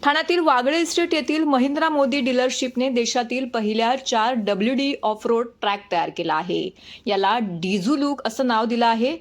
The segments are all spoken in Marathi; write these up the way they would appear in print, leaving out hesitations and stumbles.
ठाण्यातील वागळे इस्टेट येथील महिंद्रा मोदी डीलरशिपने देशातील पहिल्या 4 WD ऑफ रोड ट्रॅक तयार केला आहे. याला डिझू लुक असं नाव दिलं आहे.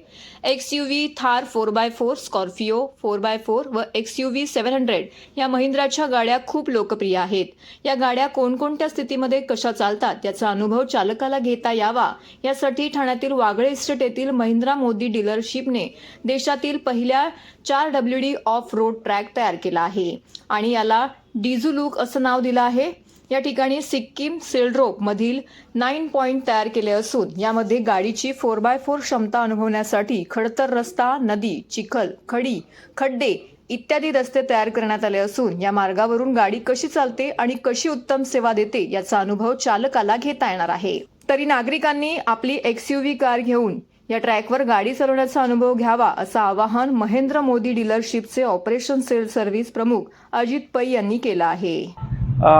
XUV Thar 4x4, Scorpio 4x4 व XUV 700 या महिंद्राच्या गाड्या खूप लोकप्रिय आहेत. या गाड्या कोणकोणत्या स्थितीमध्ये कशा चालतात याचा अनुभव चालकाला घेता यावा यासाठी ठाण्यातील वागळे इस्टेट येथील महिंद्रा मोदी डीलरशिपने देशातील पहिल्या 4 WD ऑफ रोड ट्रॅक तयार केला आहे आणि याला डिझू लुक असं नाव दिलं आहे. या ठिकाणी सिक्कीम सेलड्रोप मधील 9 पॉइंट तयार केले असून यामध्ये गाडीची 4x4 क्षमता अनुभवण्यासाठी खडतर रस्ता, नदी, चिखल, खडी, खड्डे इत्यादी रस्ते तयार करण्यात आले असून या मार्गावरून गाडी कशी चालते आणि कशी उत्तम सेवा देते याचा अनुभव चालकाला घेता येणार आहे. तरी नागरिकांनी आपली XUV कार घेऊन या ट्रॅकवर गाडी चालवण्याचा अनुभव घ्यावा असं आवाहन महेंद्र मोदी डीलरशिपचे ऑपरेशन सेल सर्व्हिस प्रमुख अजित पै यांनी केलं आहे.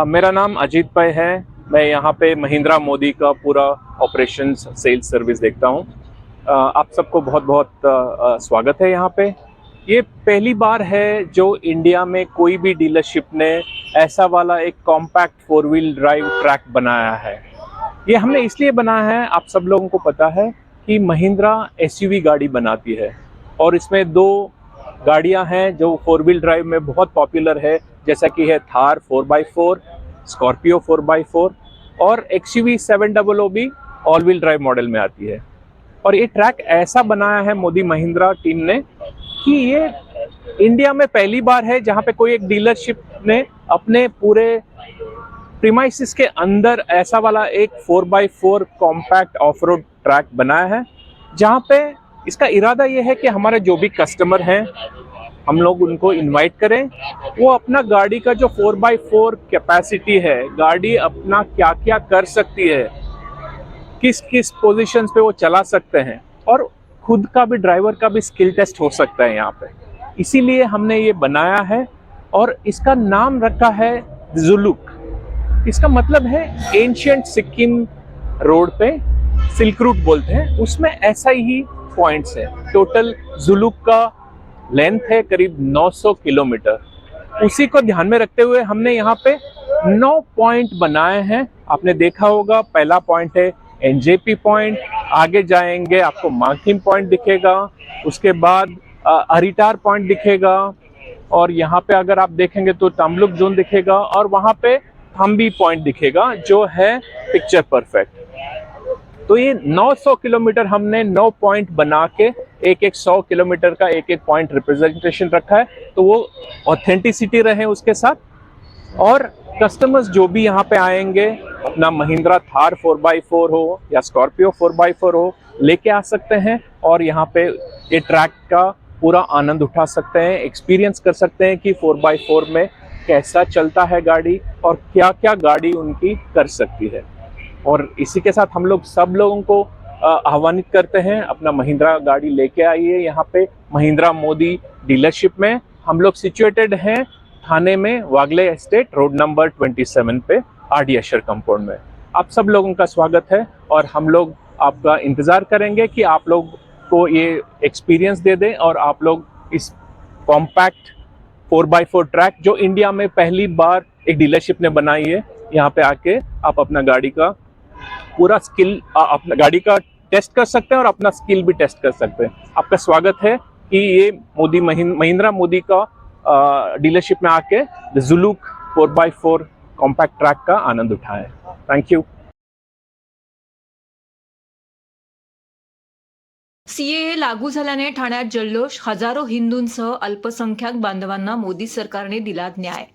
मेरा नाम अजीत पै है। मैं यहाँ पे महिंद्रा मोदी का पूरा ऑपरेशन सेल्स सर्विस देखता हूँ। आप सबको बहुत बहुत स्वागत है यहाँ पे। ये पहली बार है जो इंडिया में कोई भी डीलरशिप ने ऐसा वाला एक कॉम्पैक्ट 4 व्हील ड्राइव ट्रैक बनाया है। ये हमने इसलिए बनाया है, आप सब लोगों को पता है कि महिंद्रा SUV गाड़ी बनाती है और इसमें 2 गाड़ियां हैं जो 4 व्हील ड्राइव में बहुत पॉपुलर है, जैसा कि है थार 4x4, स्कॉर्पियो 4x4 और XUV 700 भी ऑल व्हील ड्राइव मॉडल में आती है। और ये ट्रैक ऐसा बनाया है मोदी महिंद्रा टीम ने कि ये इंडिया में पहली बार है जहाँ पे कोई एक डीलरशिप ने अपने पूरे प्रीमाइसिस के अंदर ऐसा वाला एक 4x4 compact of road track बनाया है, जहाँ पे इसका इरादा ये है कि हमारे जो भी कस्टमर हैं हम लोग उनको इनवाइट करें, वो अपना गाड़ी का जो 4x4 कैपेसिटी है, गाड़ी अपना क्या क्या कर सकती है, किस किस पोजीशंस पे वो चला सकते हैं और खुद का भी ड्राइवर का भी स्किल टेस्ट हो सकता है यहाँ पे। इसीलिए हमने ये बनाया है और इसका नाम रखा है जुलुक। इसका मतलब है एंशिएंट सिक्किम रोड पे सिल्क रूट बोलते हैं, उसमें ऐसा ही पॉइंट्स है। टोटल जुलुक का लेंथ है करीब 900 किलोमीटर। उसी को ध्यान में रखते हुए हमने यहाँ पे 9 पॉइंट बनाए हैं। आपने देखा होगा, पहला पॉइंट है NJP पॉइंट, आगे जाएंगे आपको मार्किन पॉइंट दिखेगा, उसके बाद अरिटार पॉइंट दिखेगा और यहाँ पे अगर आप देखेंगे तो तमलुक जोन दिखेगा और वहाँ पे थम्बी पॉइंट दिखेगा जो है पिक्चर परफेक्ट। तो ये 900 किलोमीटर हमने 9 पॉइंट बना के एक 100 किलोमीटर का एक पॉइंट रिप्रेजेंटेशन रखा है, तो वो ऑथेंटिसिटी रहे उसके साथ। और कस्टमर्स जो भी यहाँ पे आएंगे अपना महिंद्रा थार 4x4 हो या स्कॉर्पियो 4x4 हो लेके आ सकते हैं और यहाँ पे ये ट्रैक का पूरा आनंद उठा सकते हैं, एक्सपीरियंस कर सकते हैं कि 4x4 में कैसा चलता है गाड़ी और क्या क्या गाड़ी उनकी कर सकती है। और इसी के साथ हम लोग सब लोगों को आह्वानित करते हैं, अपना महिंद्रा गाड़ी लेके आइए। यहाँ पे महिंद्रा मोदी डीलरशिप में हम लोग सिचुएटेड हैं थाने में, वागले एस्टेट रोड नंबर 27 पे RD अशर कंपाउंड में। आप सब लोगों का स्वागत है और हम लोग आपका इंतज़ार करेंगे कि आप लोग को ये एक्सपीरियंस दे दें और आप लोग इस कॉम्पैक्ट 4x4 ट्रैक जो इंडिया में पहली बार एक डीलरशिप ने बनाई है, यहाँ पे आके आप अपना गाड़ी का पूरा स्किल, अपना गाड़ी का टेस्ट कर सकते हैं और अपना स्किल भी टेस्ट कर सकते हैं। आपका स्वागत है कि ये मोदी महिंद्रा मोदी का डीलरशिप में आके जुलुक 4x4 कॉम्पैक्ट ट्रैक का आनंद उठाएं। Thank you. CAA लागू झाल्याने ठाण्यात जल्लोष, हजारो हिंदूंसह अल्पसंख्याक बांधवांना मोदी सरकारने दिला न्याय.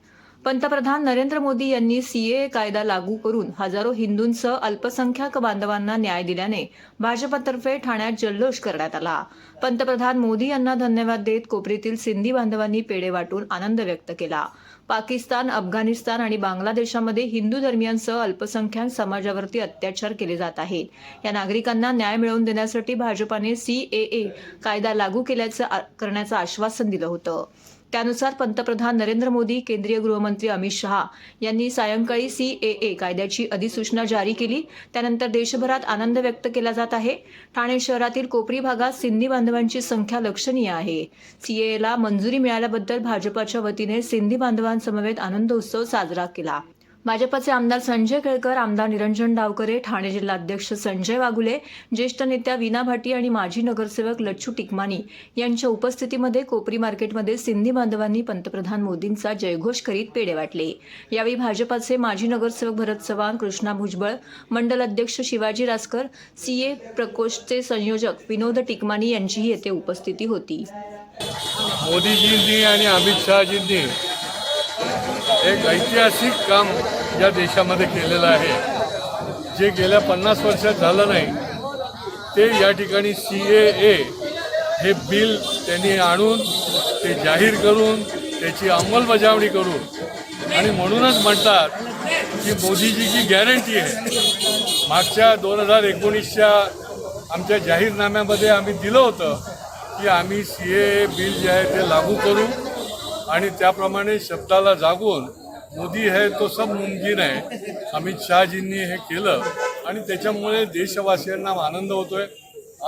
पंतप्रधान नरेंद्र मोदी यांनी CAA कायदा लागू करून हजारो हिंदूंसह अल्पसंख्याक बांधवांना न्याय दिल्याने भाजपतर्फे ठाण्यात जल्लोष करण्यात आला. पंतप्रधान मोदी यांना धन्यवाद देत कोपरीतील सिंधी बांधवांनी पेढे वाटून आनंद व्यक्त केला. पाकिस्तान, अफगाणिस्तान आणि बांगलादेशामध्ये हिंदू धर्मियांसह अल्पसंख्याक समाजावरती अत्याचार केले जात आहेत. या नागरिकांना न्याय मिळवून देण्यासाठी भाजपाने CAA कायदा लागू करण्याचं आश्वासन दिलं होतं. त्यानुसार पंतप्रधान नरेंद्र मोदी, केंद्रीय गृहमंत्री अमित शहा यांनी सायंकाळी CAA कायद्याची अधिसूचना जारी केली. त्यानंतर देशभरात आनंद व्यक्त केला जात आहे. ठाणे शहरातील कोपरी भागात सिंधी बांधवांची संख्या लक्षणीय आहे. CAAला मंजुरी मिळाल्याबद्दल भाजपाच्या वतीने सिंधी बांधवांसमवेत आनंद उत्सव साजरा केला. भाजपचे आमदार संजय केळकर, आमदार निरंजन डावकरे, ठाणे जिल्हाध्यक्ष संजय वाघुले, ज्येष्ठ नेत्या वीणा भाटी आणि माजी नगरसेवक लच्छू टिकमानी यांच्या उपस्थितीमध्ये कोपरी मार्केटमध्ये सिंधी बांधवांनी पंतप्रधान मोदींचा जयघोष करीत पेढे वाटले. यावेळी भाजपाचे माजी नगरसेवक भरत चव्हाण, कृष्णा भुजबळ, मंडल अध्यक्ष शिवाजी रासकर, CA प्रकोष्ठचे संयोजक विनोद टिकमानी यांचीही येथे उपस्थिती होती. मोदीजींनी आणि अमित शहाजींनी एक ऐतिहासिक काम या देशामध्ये केलेलं आहे, जे गेल्या 50 वर्षात झालं नाही. ते या ठिकाणी CAA हे बिल त्यांनी आणून ते जाहीर करून त्याची अंमलबजावणी करून आणि म्हणूनच म्हणतात की मोदीजीची गॅरंटी आहे. मागच्या 2019च्या आमच्या जाहीरनाम्यामध्ये आम्ही दिलं होतं की आम्ही CAA बिल जे आहे ते लागू करू आणि त्याप्रमाणे शब्दाला जागून मोदी है तो सब मुमकिन आहे अमित शहाजींनी हे केलं आणि त्याच्यामुळे देशवासियांना आनंद होतोय.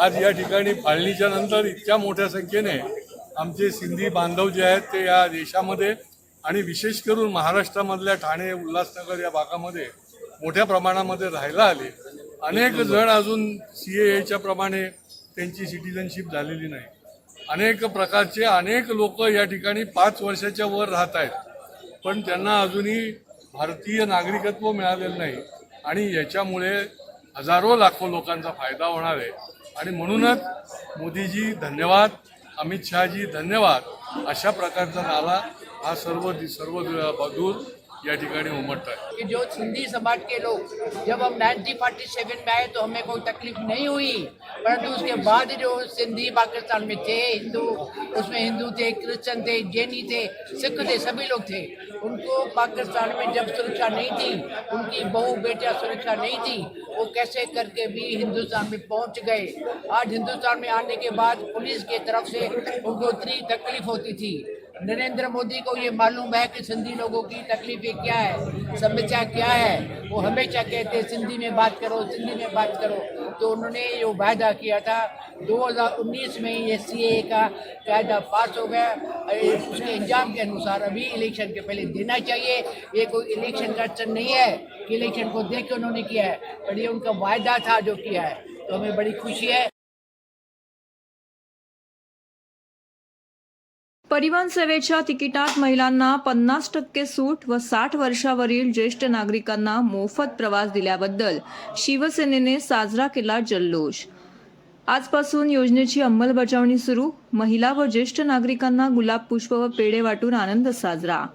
आज या ठिकाणी फाळणीच्या नंतर इतक्या मोठ्या संख्येने आमचे सिंधी बांधव जे आहेत ते या देशामध्ये आणि विशेष करून महाराष्ट्रामधल्या ठाणे, उल्हासनगर या भागामध्ये मोठ्या प्रमाणामध्ये राहायला आले. अनेक जण अजून CAAच्या प्रमाणे त्यांची सिटिझनशिप झालेली नाही. अनेक प्रकारचे अनेक लोक या ठिकाणी 5 वर्षाच्या वर राहत आहेत, पण त्यांना अजूनही भारतीय नागरिकत्व मिळालेलं नाही आणि याच्यामुळे हजारो लाखो लोकांचा फायदा होणार आहे. आणि म्हणूनच मोदीजी धन्यवाद, अमित शहाजी धन्यवाद अशा प्रकारचा नारा हा सर्व दूर या ठिकाणी उमटता है. कि जो सिंधी समाज के लोग जब हम 1947 में आए तो हमें कोई तकलीफ नहीं हुई, परंतु उसके बाद जो सिंधी पाकिस्तान में थे हिंदू, उसमें हिंदू थे, क्रिश्चियन थे, जैनी थे, सिख थे, सभी लोग थे. उनको पाकिस्तान में जब सुरक्षा नहीं थी, उनकी बहू बेटियां सुरक्षा नहीं थी, वो कैसे करके भी हिंदुस्तान में पहुंच गए. आज हिंदुस्तान में आने के बाद पुलिस की तरफ से उनको इतनी तकलीफ होती थी. नरेंद्र मोदी को ये मालूम है कि सिंधी लोगों की तकलीफें क्या है, समस्या क्या है. वो हमेशा कहते सिंधी में बात करो, सिंधी में बात करो. तो उन्होंने जो वायदा किया था 2019 में ये CAA का कायदा पास हो गया. उसके इंजाम के अनुसार अभी इलेक्शन के पहले देना चाहिए. ये कोई इलेक्शन का अड़चन नहीं है कि इलेक्शन को देख के उन्होंने किया है, पर ये उनका वायदा था जो किया है, तो हमें बड़ी खुशी है. परिवहन सेवेच्या तिकिटात महिलांना 50% सूट व 60 वर्षावरील ज्येष्ठ नागरिकांना मोफत प्रवास दिल्याबद्दल शिवसेनेने साजरा केला जल्लोष. आजपासून योजनेची अंमलबजावणी सुरू. महिला व ज्येष्ठ नागरिकांना गुलाब पुष्प व पेढे वाटून आनंद साजरा.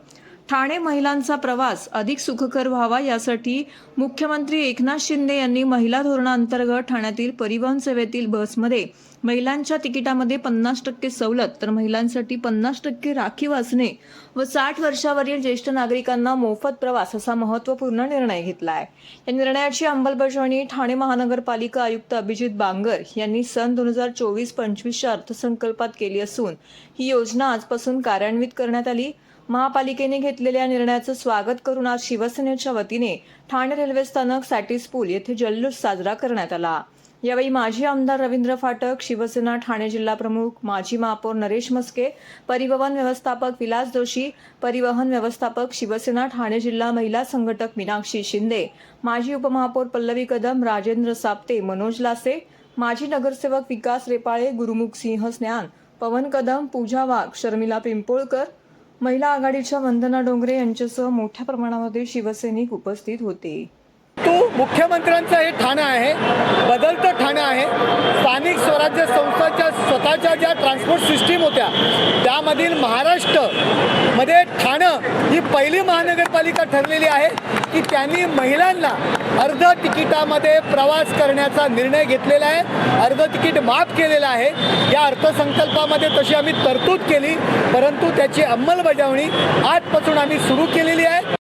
ठाणे महिलांचा प्रवास अधिक सुखकर व्हावा यासाठी मुख्यमंत्री एकनाथ शिंदे यांनी महिला धोरणाअंतर्गत ठाण्यातील परिवहन सेवेतील बसमध्ये महिलांच्या तिकिटामध्ये 50% सवलत तर महिलांसाठी 50% राखीव असणे व 60 वर्षावरील ज्येष्ठ नागरिकांना मोफत प्रवास असा महत्त्वपूर्ण निर्णय घेतला आहे. या निर्णयाची अंमलबजावणी ठाणे महानगरपालिका आयुक्त अभिजित बांगर यांनी सन 2024-25च्या अर्थसंकल्पात केली असून ही योजना आजपासून कार्यान्वित करण्यात आली. महापालिकेने घेतलेल्या निर्णयाचं स्वागत करून आज शिवसेनेच्या वतीने ठाणे रेल्वे स्थानक सॅटिस पूल येथे जल्लोष साजरा करण्यात आला. यावेळी माजी आमदार रवींद्र फाटक, शिवसेना ठाणे जिल्हा प्रमुख, माजी महापौर नरेश मस्के, परिवहन व्यवस्थापक विलास जोशी, परिवहन व्यवस्थापक शिवसेना ठाणे जिल्हा महिला संघटक मीनाक्षी शिंदे, माजी उपमहापौर पल्लवी कदम, राजेंद्र साप्ते, मनोज लासे, माजी नगरसेवक विकास रेपाळे, गुरुमुख सिंह स्नान, पवन कदम, पूजा वाघ, शर्मिला पिंपोळकर, महिला आघाडीच्या वंदना डोंगरे यांच्यासह मोठ्या प्रमाणामध्ये शिवसैनिक उपस्थित होते. मुख्यमंत्र्यांचं हे ठाणं आहे, बदलतं ठाणं आहे. स्थानिक स्वराज्य संस्थांच्या स्वतःच्या ज्या ट्रान्सपोर्ट सिस्टीम होत्या त्यामधील महाराष्ट्रामध्ये ठाणं ही पहिली महानगरपालिका ठरलेली आहे की त्यांनी महिलांना अर्ध तिकिटामध्ये प्रवास करण्याचा निर्णय घेतलेला आहे. अर्ध तिकीट माफ केलेलं आहे. या अर्थसंकल्पामध्ये तशी आम्ही तरतूद केली, परंतु त्याची अंमलबजावणी आजपासून आम्ही सुरू केलेली आहे.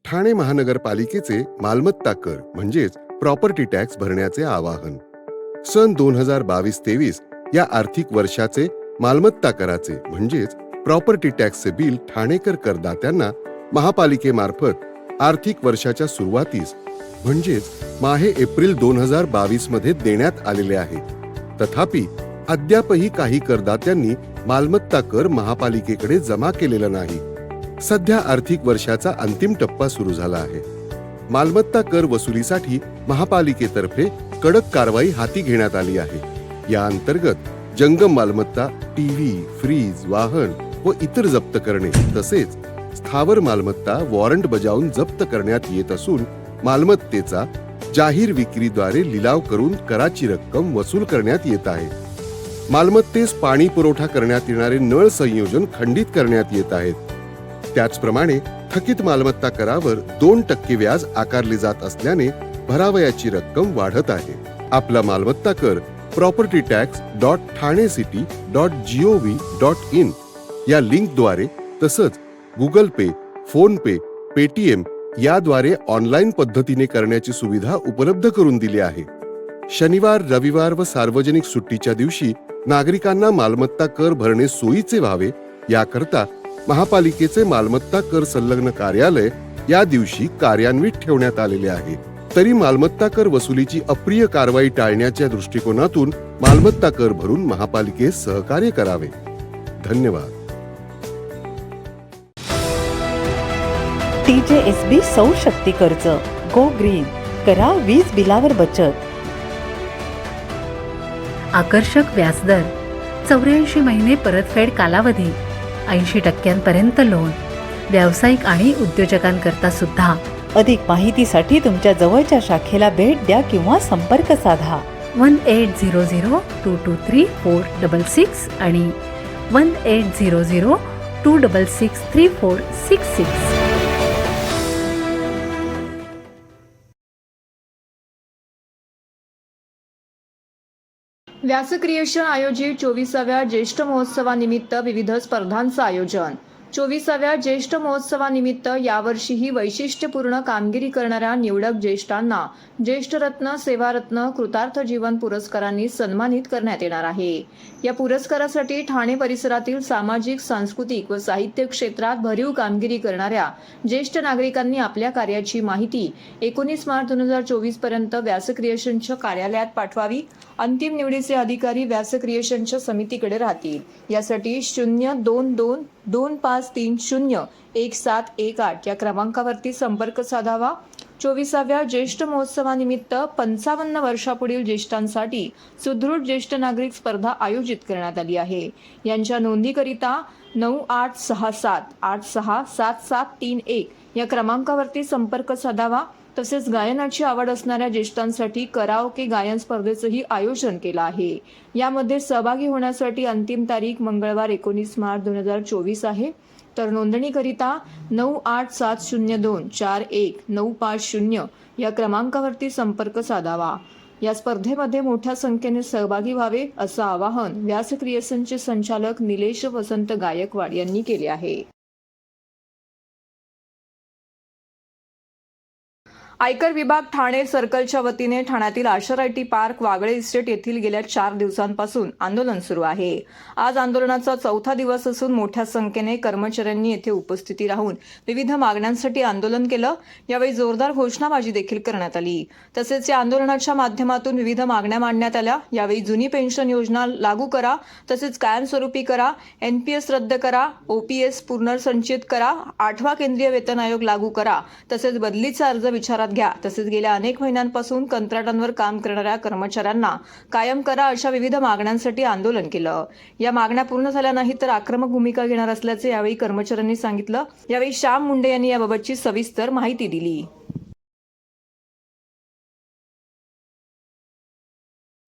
ठाणे महानगरपालिकेचे मालमत्ता कर म्हणजेच प्रॉपर्टी टॅक्स भरण्याचे आवाहन. सन 2022-23 या आर्थिक वर्षाचे मालमत्ता कराचे म्हणजेच प्रॉपर्टी टॅक्सचे बिल ठाणेकर करदात्यांना महापालिकेमार्फत आर्थिक वर्षाच्या सुरुवातीस म्हणजेच माहे एप्रिल 2022 मध्ये देण्यात आलेले आहे. तथापि अद्यापही काही करदात्यांनी मालमत्ता कर महापालिकेकडे जमा केलेला नाही. सध्या आर्थिक वर्षाचा अंतिम टप्पा सुरू झाला आहे. मालमत्ता कर वसुलीसाठी महापालिकेतर्फे कडक कारवाई हाती घेण्यात आली आहे. या अंतर्गत जंगम मालमत्ता, टीव्ही, फ्रीज, वाहन व इतर जप्त करणे तसेच स्थावर मालमत्ता वॉरंट बजावून जप्त करण्यात येत असून मालमत्तेचा जाहीर विक्रीद्वारे लिलाव करून कराची रक्कम वसूल करण्यात येत आहे. मालमत्तेस पाणी पुरवठा करण्यात येणारे नळ संयोजन खंडित करण्यात येत आहेत. त्याचप्रमाणे थकीत मालमत्ता करावर 2% व्याज आकारले जात असल्याने भरावयाची रक्कम वाढत आहे. आपला मालमत्ता कर propertytax.thanecity.gov.in या लिंकद्वारे तसंच गुगल पे, फोन पे, पेटीएम याद्वारे ऑनलाईन पद्धतीने करण्याची सुविधा उपलब्ध करून दिली आहे. शनिवार, रविवार व सार्वजनिक सुट्टीच्या दिवशी नागरिकांना मालमत्ता कर भरणे सोयीचे व्हावे याकरता महापालिकेचे मालमत्ता कर संलग्न कार्यालय या दिवशी कार्यान्वित ठेवण्यात आलेले आहे. तरी मालमत्ता कर वसुलीची अप्रिय कारवाई टाळण्याच्या दृष्टिकोनातून मालमत्ता कर भरून महापालिकेस सहकार्य करावे. धन्यवाद. TJSB सौर शक्ती कर्ज गो ग्रीन करा वीज बिलावर बचत. आकर्षक व्याजदर, 84 महिने परतफेड कालावधी, 80% लोन, व्यावसायिक आणि उद्योजकांकरता सुद्धा. अधिक माहितीसाठी तुमच्या जवळच्या शाखेला भेट द्या किंवा संपर्क साधा. 1800-223-466 आणि 1800-266-3466. व्यास क्रिएशन आयोजित 24व्या ज्येष्ठ महोत्सवानिमित्त विविध स्पर्धांचं आयोजन. 24व्या ज्येष्ठ महोत्सवानिमित्त यावर्षीही वैशिष्ट्यपूर्ण कामगिरी करणाऱ्या निवडक ज्येष्ठांना ज्येष्ठरत्न, सेवारत्न, कृतार्थ जीवन पुरस्कारांनी सन्मानित करण्यात येणार आहे. या पुरस्कारासाठी ठाणे परिसरातील सामाजिक, सांस्कृतिक व साहित्य क्षेत्रात भरीव कामगिरी करणाऱ्या ज्येष्ठ नागरिकांनी आपल्या कार्याची माहिती 19 मार्च 2024 पर्यंत व्यास क्रिएशनच्या कार्यालयात पाठवावी. अंतिम निवडीचे अधिकारी व्यास क्रिएशनच्या समितीकडे राहतील. यासाठी 02225301718 या क्रमांकावरती संपर्क साधावा. 24व्या ज्येष्ठ महोत्सवानिमित्त 55 वर्षापुढील ज्येष्ठांसाठी सुदृढ ज्येष्ठ नागरिक स्पर्धा आयोजित करण्यात आली आहे. यांच्या नोंदीकरिता 9867867731 या क्रमांकावरती संपर्क साधावा. तसेच गायनाची आवड असणाऱ्या ज्येष्ठांसाठी कराओके गायन स्पर्धेचंही आयोजन केलं आहे. यामध्ये सहभागी होण्यासाठी अंतिम तारीख मंगळवार 19 मार्च 2024 आहे. तर नोंदणीकरिता 9870241950 या क्रमांकावरती संपर्क साधावा. या स्पर्धेमध्ये मोठ्या संख्येने सहभागी व्हावे असं आवाहन व्यास क्रिएशनचे संचालक निलेश वसंत गायकवाड यांनी केले आहे. आयकर विभाग ठाणे सर्कलच्या वतीने ठाण्यातील Ashar IT park, Wagle estate येथील गेल्या 4 दिवसांपासून आंदोलन सुरू आहे. आज आंदोलनाचा 4था दिवस असून मोठ्या संख्येने कर्मचाऱ्यांनी येथे उपस्थिती राहून विविध मागण्यांसाठी आंदोलन केलं. यावेळी जोरदार घोषणाबाजी देखील करण्यात आली. तसेच या आंदोलनाच्या माध्यमातून विविध मागण्या मांडण्यात आल्या. यावेळी जुनी पेन्शन योजना लागू करा, तसेच कायमस्वरूपी करा, NPS रद्द करा, OPS पुनर्संचयित करा, 8वा केंद्रीय वेतन आयोग लागू करा, तसेच बदलीचा अर्ज विचारात घ्या, तसेच गेल्या अनेक महिन्यांपासून कंत्राटांवर काम करणाऱ्या कर्मचाऱ्यांना कायम करा अशा विविध मागण्यांसाठी आंदोलन केलं. या मागण्या पूर्ण झाल्या नाही तर आक्रमक भूमिका घेणार असल्याचे यावेळी कर्मचाऱ्यांनी सांगितलं. यावेळी श्याम मुंडे यांनी याबाबतची सविस्तर माहिती दिली.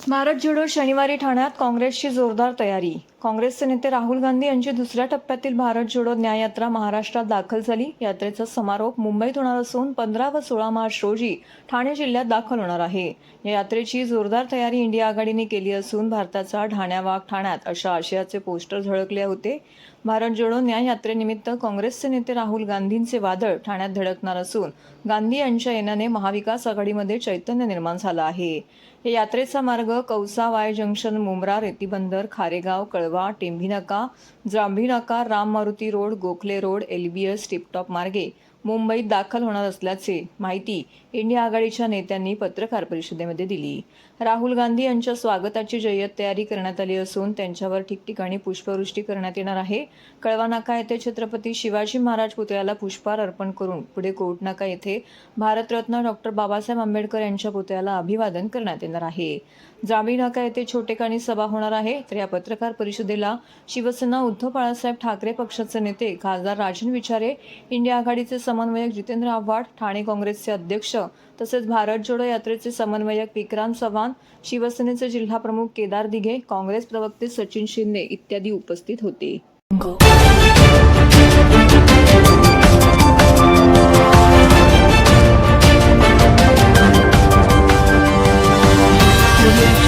भारत जोडो शनिवारी ठाण्यात काँग्रेसची जोरदार तयारी. काँग्रेसचे नेते राहुल गांधी यांची दुसऱ्या टप्प्यातील भारत जोडो न्याय यात्रा महाराष्ट्रात दाखल झाली. यात्रेचा समारोप मुंबईत होणार असून 15 व 16 मार्च रोजी ठाणे जिल्ह्यात दाखल होणार आहे. या यात्रेची जोरदार तयारी इंडिया आघाडीने केली असून भारताचा ढाण्यावाग ठाण्यात अशा आशयाचे पोस्टर झळकले होते. भारत जोडो न्याय यात्रेनिमित्त काँग्रेसचे नेते राहुल गांधींचे वादळ ठाण्यात धडकणार असून गांधी यांच्या येण्याने महाविकास आघाडीमध्ये चैतन्य निर्माण झालं आहे. या यात्रेचा मार्ग Kausa Y junction, Mumbra, Retibandar, Kharegaon, Kalwa, Tembhinaka, Jambhinaka, Ram Maruti road, Gokhale road, LBS, Tiptop मार्गे मुंबईत दाखल होणार असल्याची माहिती इंडिया आघाडीच्या नेत्यांनी पत्रकार परिषदेमध्ये दिली. राहुल गांधी यांच्या स्वागताची जय्यत तयारी करण्यात आली असून त्यांच्यावर ठिकठिकाणी पुष्पवृष्टी करण्यात येणार आहे. कळवा नाका येथे छत्रपती शिवाजी महाराज पुतळ्याला पुष्पहार अर्पण करून पुढे कोर्ट नाका येथे भारतरत्न डॉक्टर बाबासाहेब आंबेडकर यांच्या पुतळ्याला अभिवादन करण्यात येणार आहे. जांभी नाका येथे छोटेखानी सभा होणार आहे. तर या पत्रकार परिषदेला शिवसेना उद्धव बाळासाहेब ठाकरे पक्षाचे नेते खासदार राजन विचारे, इंडिया आघाडीचे समन्वयक जितेंद्र आव्हाड, ठाणे काँग्रेसचे अध्यक्ष तसेच भारत जोडो यात्रेचे समन्वयक विक्रांत चव्हाण, शिवसेनेचे जिल्हाप्रमुख केदार दिघे, काँग्रेस प्रवक्ते सचिन शिंदे इत्यादी उपस्थित होते. audio